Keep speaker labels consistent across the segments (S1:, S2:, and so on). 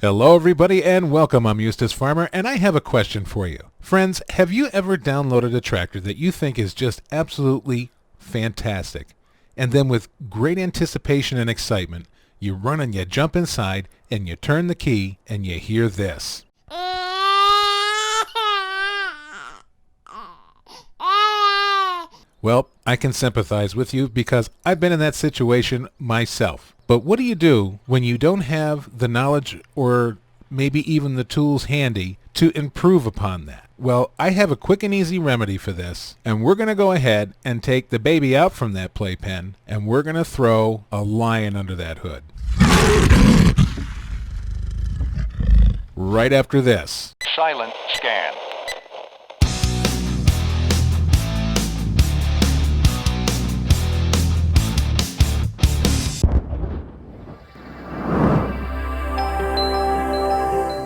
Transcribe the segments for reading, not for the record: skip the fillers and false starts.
S1: Hello everybody and welcome. I'm Eustace Farmer and I have a question for you. Friends, have you ever downloaded a tractor that you think is just absolutely fantastic, and then with great anticipation and excitement you run and you jump inside and you turn the key and you hear this? Well, I can sympathize with you because I've been in that situation myself. But what do you do when you don't have the knowledge or maybe even the tools handy to improve upon that? Well, I have a quick and easy remedy for this, and we're going to go ahead and take the baby out from that playpen, and we're going to throw a lion under that hood. Right after this.
S2: Silent scan.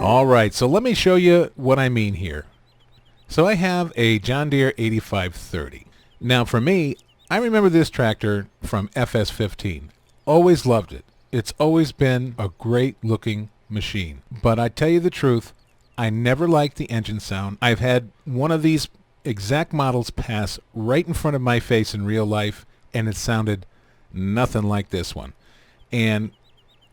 S1: All right, so let me show you what I mean here. So I have a John Deere 8530. Now for me, I remember this tractor from FS15. Always loved it. It's always been a great looking machine. But I tell you the truth, I never liked the engine sound. I've had one of these exact models pass right in front of my face in real life, and it sounded nothing like this one. And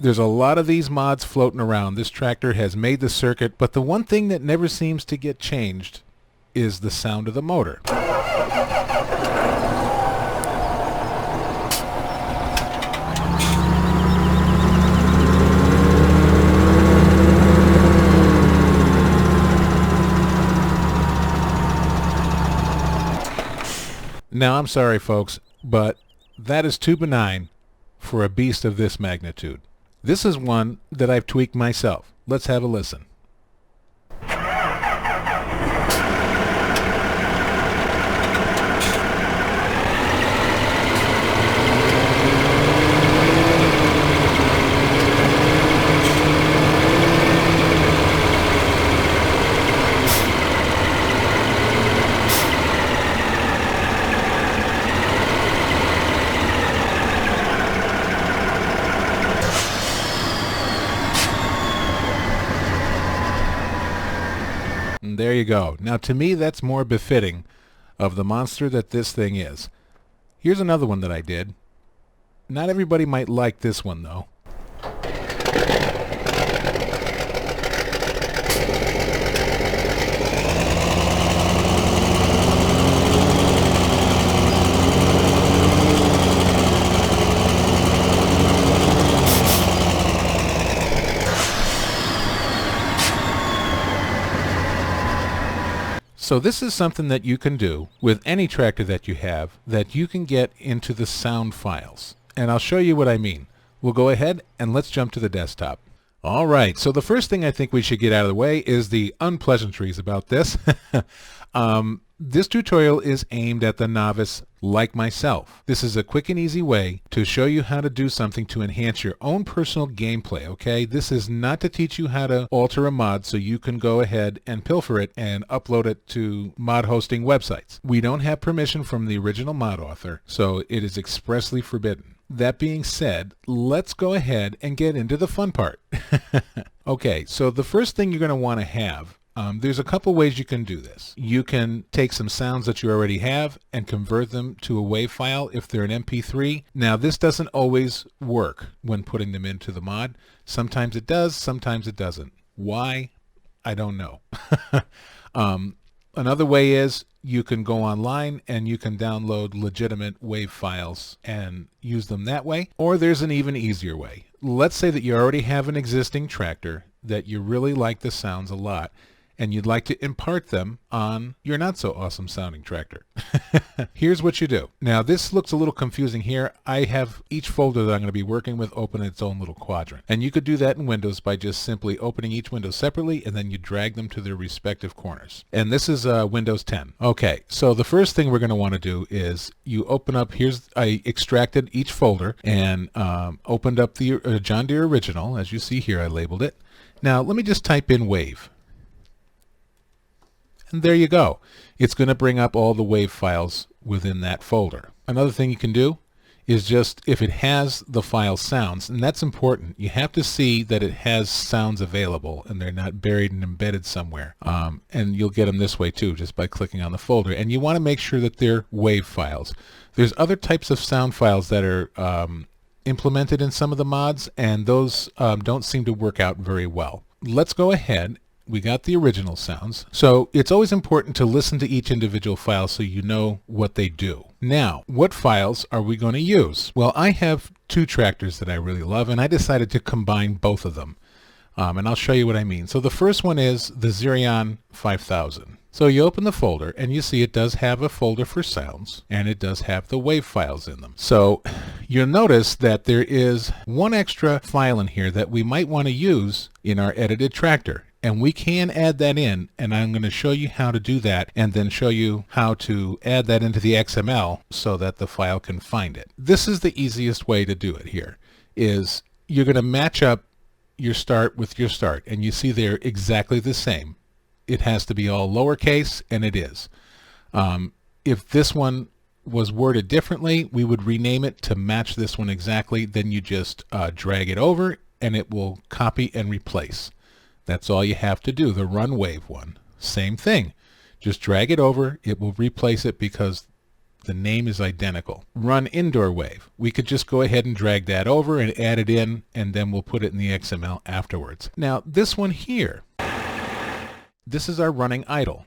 S1: there's a lot of these mods floating around. This tractor has made the circuit, but the one thing that never seems to get changed is the sound of the motor. Now, I'm sorry, folks, but that is too benign for a beast of this magnitude. This is one that I've tweaked myself. Let's have a listen. And there you go. Now to me that's more befitting of the monster that this thing is. Here's another one that I did. Not everybody might like this one though. So this is something that you can do with any tractor that you have, that you can get into the sound files. And I'll show you what I mean. We'll go ahead and let's jump to the desktop. All right, so the first thing I think we should get out of the way is the unpleasantries about this. This tutorial is aimed at the novice like myself. This is a quick and easy way to show you how to do something to enhance your own personal gameplay, okay? This is not to teach you how to alter a mod so you can go ahead and pilfer it and upload it to mod hosting websites. We don't have permission from the original mod author, so it is expressly forbidden. That being said, let's go ahead and get into the fun part. Okay, so the first thing you're going to want to have, there's a couple ways you can do this. You can take some sounds that you already have and convert them to a WAV file if they're an MP3. Now this doesn't always work when putting them into the mod. Sometimes it does, sometimes it doesn't. Why? I don't know. Another way is you can go online and you can download legitimate WAV files and use them that way. Or there's an even easier way. Let's say that you already have an existing tractor that you really like the sounds a lot, and you'd like to impart them on your not so awesome sounding tractor. Here's what you do. Now this looks a little confusing here. I have each folder that I'm going to be working with open in its own little quadrant. And you could do that in Windows by just simply opening each window separately and then you drag them to their respective corners. And this is Windows 10. Okay, so the first thing we're going to want to do is you open up, I extracted each folder and opened up the John Deere original. As you see here, I labeled it. Now let me just type in WAV. And there you go. It's going to bring up all the WAV files within that folder. Another thing you can do is just if it has the file sounds, and that's important. You have to see that it has sounds available and they're not buried and embedded somewhere. And you'll get them this way too, just by clicking on the folder. And you want to make sure that they're WAV files. There's other types of sound files that are implemented in some of the mods, and those don't seem to work out very well. Let's go ahead. We got the original sounds. So it's always important to listen to each individual file so you know what they do. Now, what files are we going to use? Well, I have two tractors that I really love, and I decided to combine both of them. And I'll show you what I mean. So the first one is the Xerion 5000. So you open the folder and you see it does have a folder for sounds, and it does have the WAV files in them. So you'll notice that there is one extra file in here that we might want to use in our edited tractor. And we can add that in, and I'm going to show you how to do that and then show you how to add that into the XML so that the file can find it. This is the easiest way to do it here, is you're going to match up your start with your start, and you see they're exactly the same. It has to be all lowercase, and it is. If this one was worded differently, we would rename it to match this one exactly. Then you just drag it over, and it will copy and replace. That's all you have to do. The run wave one, same thing. Just drag it over. It will replace it because the name is identical. Run indoor wave. We could just go ahead and drag that over and add it in, and then we'll put it in the XML afterwards. Now, this one here, this is our running idle.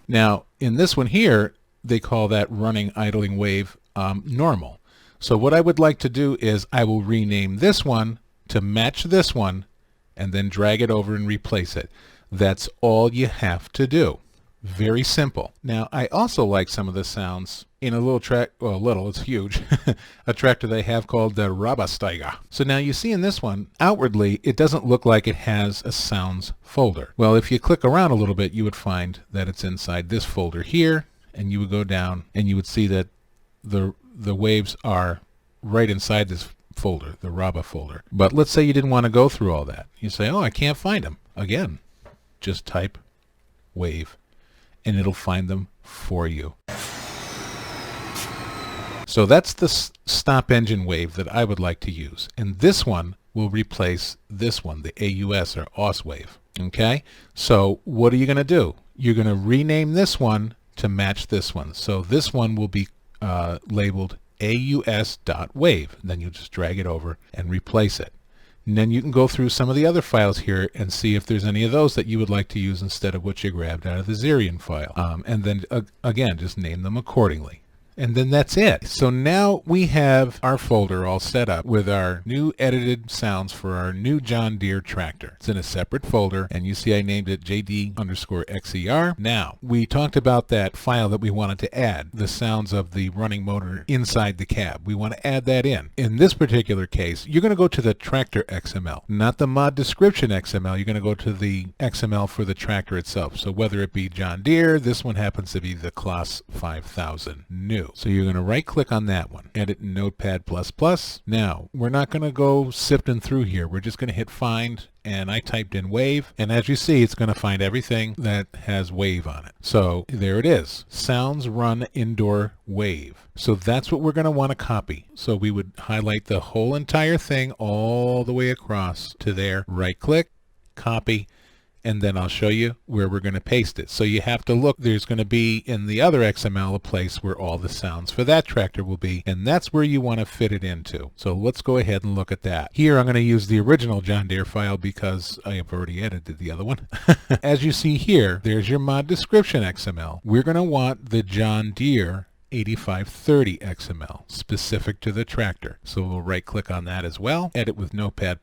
S1: Now, in this one here, they call that running idling wave normal. So what I would like to do is I will rename this one to match this one, and then drag it over and replace it. That's all you have to do. Very simple. Now, I also like some of the sounds in a little track, well, little, it's huge, a tractor they have called the Rabasteiger. So now you see in this one, outwardly, it doesn't look like it has a sounds folder. Well, if you click around a little bit, you would find that it's inside this folder here, and you would go down and you would see that the waves are right inside this folder, the Raba folder. But let's say you didn't want to go through all that. You say, oh, I can't find them. Again, just type wave and it'll find them for you. So that's the stop engine wave that I would like to use. And this one will replace this one, the AUS or AUS wave. Okay? So what are you going to do? You're going to rename this one to match this one. So this one will be labeled aus.wave. Then you just drag it over and replace it. And then you can go through some of the other files here and see if there's any of those that you would like to use instead of what you grabbed out of the Xerion file. And then again, just name them accordingly. And then that's it. So now we have our folder all set up with our new edited sounds for our new John Deere tractor. It's in a separate folder, and you see I named it JD_XER. Now, we talked about that file that we wanted to add, the sounds of the running motor inside the cab. We want to add that in. In this particular case, you're going to go to the tractor XML, not the mod description XML. You're going to go to the XML for the tractor itself. So whether it be John Deere, this one happens to be the Claas 5000 new. So you're going to right click on that one, edit in Notepad++. Now, we're not going to go sifting through here. We're just going to hit find, and I typed in wave, and as you see, it's going to find everything that has wave on it. So there it is, sounds run indoor wave. So that's what we're going to want to copy. So we would highlight the whole entire thing all the way across to there, right click, copy, and then I'll show you where we're going to paste it. So you have to look, there's going to be in the other XML a place where all the sounds for that tractor will be, and that's where you want to fit it into. So let's go ahead and look at that. Here I'm going to use the original John Deere file because I have already edited the other one. As you see here, there's your mod description XML. We're going to want the John Deere 8530 XML specific to the tractor. So we'll right click on that as well, edit with Notepad++,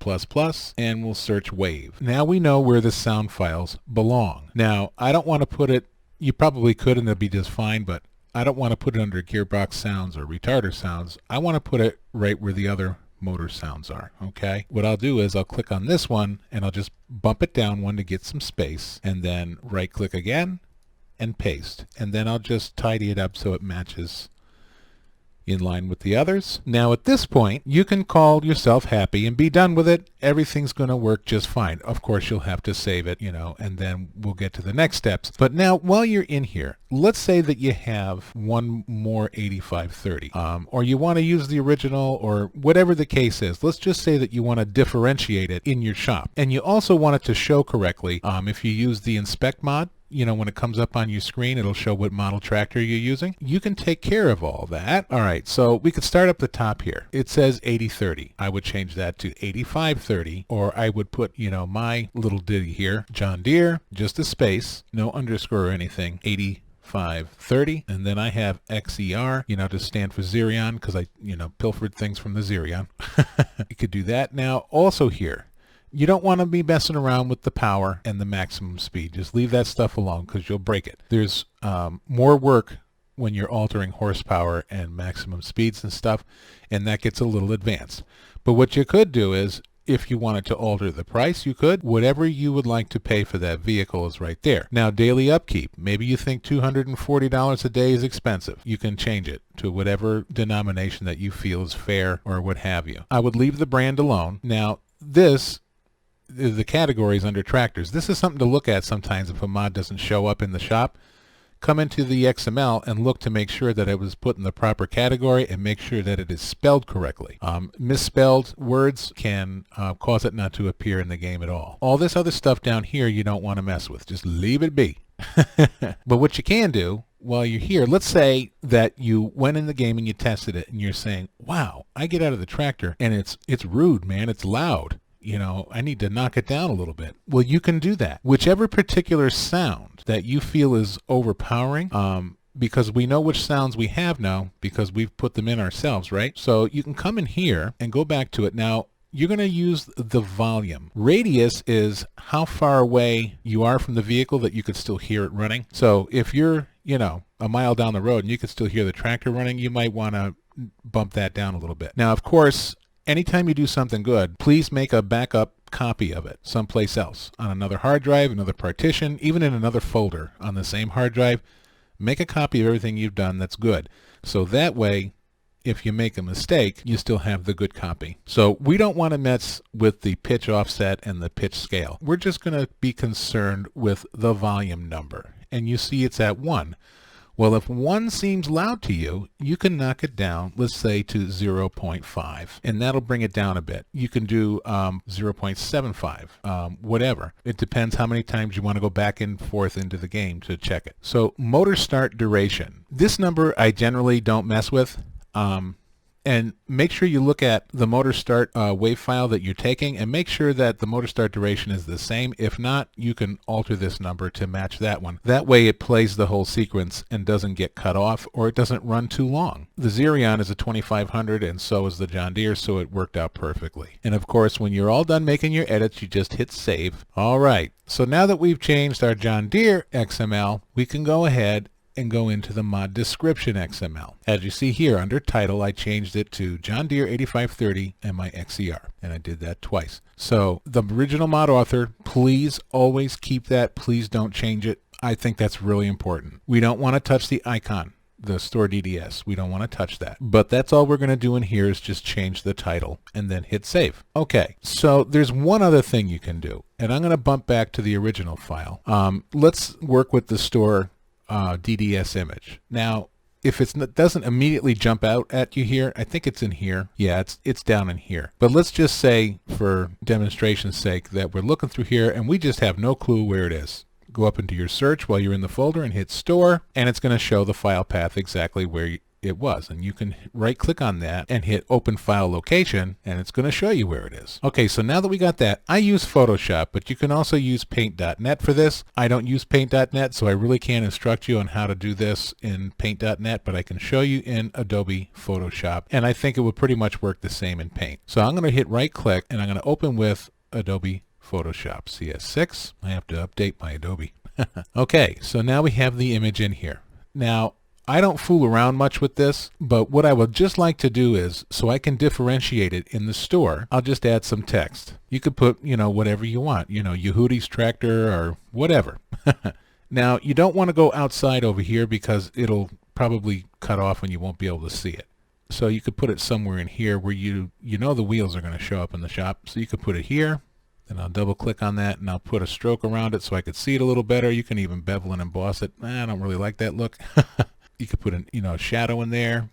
S1: and we'll search wave. Now we know where the sound files belong. Now I don't want to put it, you probably could and it'll be just fine, but I don't want to put it under gearbox sounds or retarder sounds. I want to put it right where the other motor sounds are. Okay, what I'll do is I'll click on this one and I'll just bump it down one to get some space, and then right click again and paste, and then I'll just tidy it up so it matches, in line with the others. Now at this point, you can call yourself happy and be done with it. Everything's going to work just fine. Of course, you'll have to save it, and then we'll get to the next steps. But now, while you're in here, let's say that you have one more 8530, or you want to use the original, or whatever the case is. Let's just say that you want to differentiate it in your shop, and you also want it to show correctly. If you use the inspect mod, when it comes up on your screen, it'll show what model tractor you're using. You can take care of all that. All right, so we could start up the top here. It says 8030. I would change that to 8530, or I would put, my little ditty here, John Deere, just a space, no underscore or anything, 8530, and then I have XER, to stand for Xerion, because I, pilfered things from the Xerion. You could do that. Now, also here, you don't want to be messing around with the power and the maximum speed. Just leave that stuff alone, because you'll break it. There's more work when you're altering horsepower and maximum speeds and stuff, and that gets a little advanced. But what you could do is, if you wanted to alter the price, you could. Whatever you would like to pay for that vehicle is right there. Now, daily upkeep. Maybe you think $240 a day is expensive. You can change it to whatever denomination that you feel is fair, or what have you. I would leave the brand alone. Now, the categories under tractors. This is something to look at sometimes if a mod doesn't show up in the shop. Come into the XML and look to make sure that it was put in the proper category, and make sure that it is spelled correctly. Misspelled words can cause it not to appear in the game at all. All this other stuff down here you don't want to mess with. Just leave it be. But what you can do while you're here, let's say that you went in the game and you tested it, and you're saying, wow, I get out of the tractor and it's rude, man, it's loud. I need to knock it down a little bit. Well, you can do that. Whichever particular sound that you feel is overpowering, because we know which sounds we have now, because we've put them in ourselves, right? So you can come in here and go back to it. Now, you're going to use the volume. Radius is how far away you are from the vehicle that you could still hear it running. So if you're, a mile down the road and you could still hear the tractor running, you might want to bump that down a little bit. Now, of course, anytime you do something good, please make a backup copy of it someplace else, on another hard drive, another partition, even in another folder on the same hard drive. Make a copy of everything you've done that's good. So that way, if you make a mistake, you still have the good copy. So we don't want to mess with the pitch offset and the pitch scale. We're just going to be concerned with the volume number. And you see it's at 1. Well, if 1 seems loud to you, you can knock it down, let's say to 0.5, and that'll bring it down a bit. You can do 0.75, whatever. It depends how many times you want to go back and forth into the game to check it. So motor start duration. This number I generally don't mess with. And make sure you look at the motor start wave file that you're taking, and make sure that the motor start duration is the same. If not, you can alter this number to match that one. That way it plays the whole sequence and doesn't get cut off, or it doesn't run too long. The Xerion is a 2500, and so is the John Deere, so it worked out perfectly. And of course, when you're all done making your edits, you just hit save. All right, so now that we've changed our John Deere XML, we can go ahead and go into the mod description XML. As you see here under title, I changed it to John Deere 8530 and my XER, and I did that twice. So the original mod author, please always keep that. Please don't change it. I think that's really important. We don't want to touch the icon, the store DDS. We don't want to touch that. But that's all we're going to do in here is just change the title and then hit save. Okay, so there's one other thing you can do, and I'm going to bump back to the original file. Let's work with the store DDS image. Now, if it doesn't immediately jump out at you here, I think it's in here. Yeah, it's down in here. But let's just say, for demonstration's sake, that we're looking through here and we just have no clue where it is. Go up into your search while you're in the folder and hit store, and it's going to show the file path exactly where it was, and you can right click on that and hit open file location, and it's going to show you where it is. Okay, so now that we got that, I use Photoshop, but you can also use paint.net for this. I don't use paint.net, so I really can't instruct you on how to do this in paint.net, but I can show you in Adobe Photoshop, and I think it would pretty much work the same in Paint. So I'm going to hit right click, and I'm going to open with Adobe Photoshop CS6. I have to update my Adobe. Okay, so now we have the image in here. Now, I don't fool around much with this, but what I would just like to do is, so I can differentiate it in the store, I'll just add some text. You could put, whatever you want, Yehudi's tractor or whatever. Now, you don't want to go outside over here because it'll probably cut off and you won't be able to see it. So you could put it somewhere in here where you know the wheels are going to show up in the shop. So you could put it here. Then I'll double click on that and I'll put a stroke around it so I could see it a little better. You can even bevel and emboss it. I don't really like that look. You could put a shadow in there,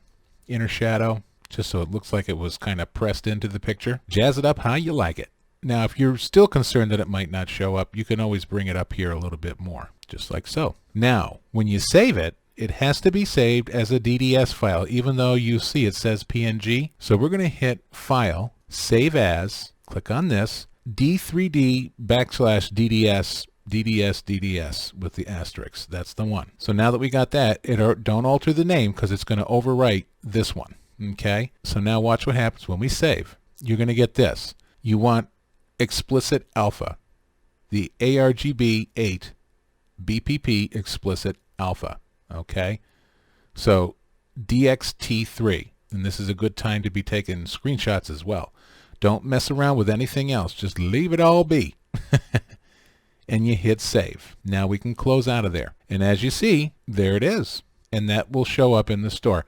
S1: inner shadow, just so it looks like it was kind of pressed into the picture. Jazz it up how you like it. Now, if you're still concerned that it might not show up, you can always bring it up here a little bit more, just like so. Now, when you save it, it has to be saved as a DDS file, even though you see it says PNG. So we're going to hit File, Save As, click on this, D3D /DDS with the asterisk. That's the one. So now that we got that, don't alter the name because it's going to overwrite this one. Okay? So now watch what happens when we save. You're going to get this. You want explicit alpha, the ARGB 8 BPP explicit alpha. Okay? So DXT3, and this is a good time to be taking screenshots as well. Don't mess around with anything else. Just leave it all be. And you hit save. Now we can close out of there. And as you see, there it is. And that will show up in the store.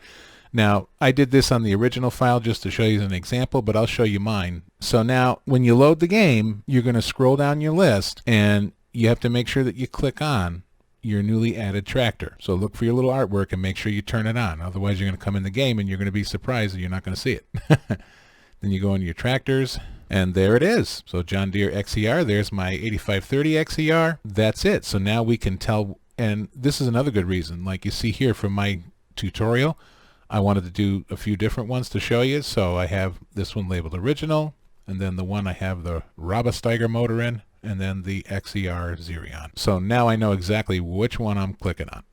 S1: Now, I did this on the original file just to show you an example, but I'll show you mine. So now, when you load the game, you're going to scroll down your list, and you have to make sure that you click on your newly added tractor. So look for your little artwork and make sure you turn it on. Otherwise, you're going to come in the game, and you're going to be surprised that you're not going to see it. Then you go into your tractors, and there it is. So John Deere XER, there's my 8530 XER. That's it. So now we can tell, and this is another good reason. Like you see here from my tutorial, I wanted to do a few different ones to show you. So I have this one labeled original, and then the one I have the Robosteiger motor in, and then the XER Xerion. So now I know exactly which one I'm clicking on.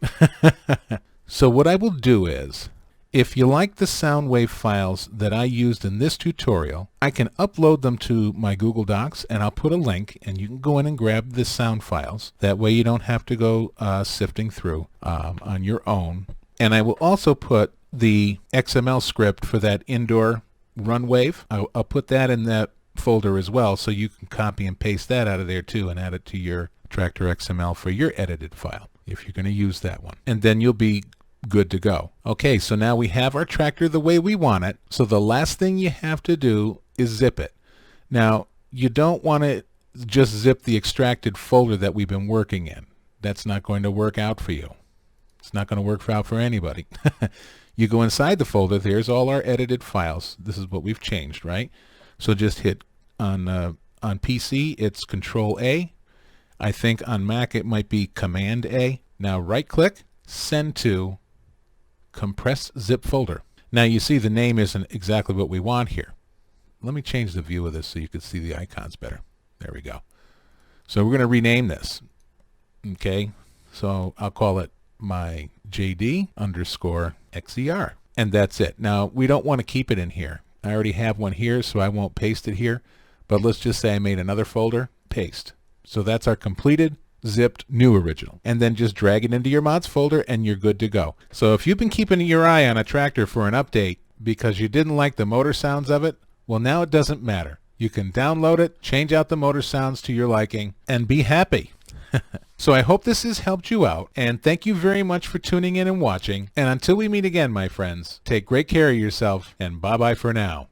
S1: So what I will do is, if you like the sound wave files that I used in this tutorial, I can upload them to my Google Docs, and I'll put a link, and you can go in and grab the sound files. That way you don't have to go sifting through on your own. And I will also put the XML script for that indoor run wave. I'll put that in that folder as well, so you can copy and paste that out of there too and add it to your Tractor XML for your edited file if you're going to use that one. And then you'll be good to go. Okay, so now we have our tractor the way we want it. So the last thing you have to do is zip it. Now, you don't want to just zip the extracted folder that we've been working in. That's not going to work out for you. It's not going to work out for anybody. You go inside the folder, there's all our edited files. This is what we've changed, right? So just hit on PC, it's Control A. I think on Mac it might be Command A. Now right click, send to compress zip folder. Now you see the name isn't exactly what we want here. Let me change the view of this so you can see the icons better. There we go. So we're going to rename this. Okay, so I'll call it my JD_XER. And that's it. Now we don't want to keep it in here. I already have one here, so I won't paste it here. But let's just say I made another folder, paste. So that's our completed, zipped, new original. And then just drag it into your mods folder and you're good to go. So if you've been keeping your eye on a tractor for an update because you didn't like the motor sounds of it, well, now it doesn't matter. You can download it, change out the motor sounds to your liking, and be happy. So I hope this has helped you out, and thank you very much for tuning in and watching. And until we meet again, my friends, take great care of yourself, and bye-bye for now.